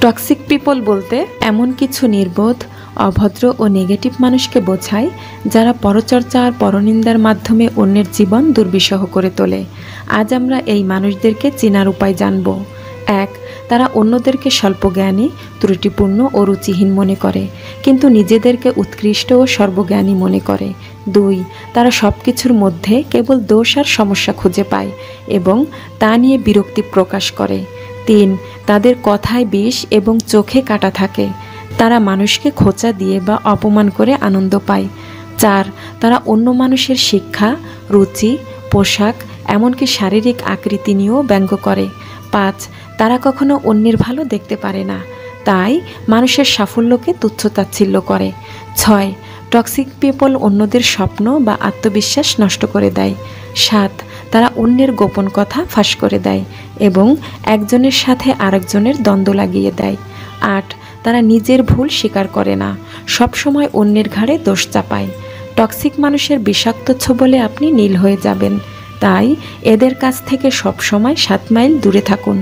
Toxic people বলতে এমন কিছু নির্বোধ, অভদ্র ও নেগেটিভ মানুষকে বোঝায় যারা পরচর্চা আর পরনিন্দার মাধ্যমে অন্যের জীবন দুর্বিষহ করে তোলে। আজ আমরা এই মানুষদেরকে চেনার উপায় জানব। 1. তারা অন্যদেরকে স্বল্পজ্ঞানী, ত্রুটিপূর্ণ ও রুচিহীন মনে করে, কিন্তু নিজেদেরকে উৎকৃষ্ট ও সর্বজ্ঞানী মনে করে। 2. তারা সব কিছুর মধ্যে কেবল দোষ আর সমস্যা খুঁজে পায় এবং তা নিয়ে বিরক্তি প্রকাশ করে। 3. তাদের কথায় বিষ এবং চোখে কাটা থাকে। তারা মানুষকে খোঁচা দিয়ে বা অপমান করে আনন্দ পায়। 4. তারা অন্য মানুষের শিক্ষা, রুচি, পোশাক, এমনকি শারীরিক আকৃতি নিয়েও ব্যঙ্গ করে। 5. তারা কখনো অন্যের ভালো দেখতে পারে না, তাই মানুষের সাফল্যকে তুচ্ছতাচ্ছিল্য করে। 6. টক্সিক পিপল অন্যদের স্বপ্ন বা আত্মবিশ্বাস নষ্ট করে দেয়। 7. তারা অন্যের গোপন কথা ফাঁস করে দেয় এবং একজনের সাথে আরেকজনের দ্বন্দ্ব লাগিয়ে দেয়। 8. তারা নিজের ভুল স্বীকার করে না, সবসময় অন্যের ঘাড়ে দোষ চাপায়। টক্সিক মানুষের বিষাক্ত ছোবলে আপনি নীল হয়ে যাবেন, তাই এদের কাছ থেকে সবসময় 7 মাইল দূরে থাকুন।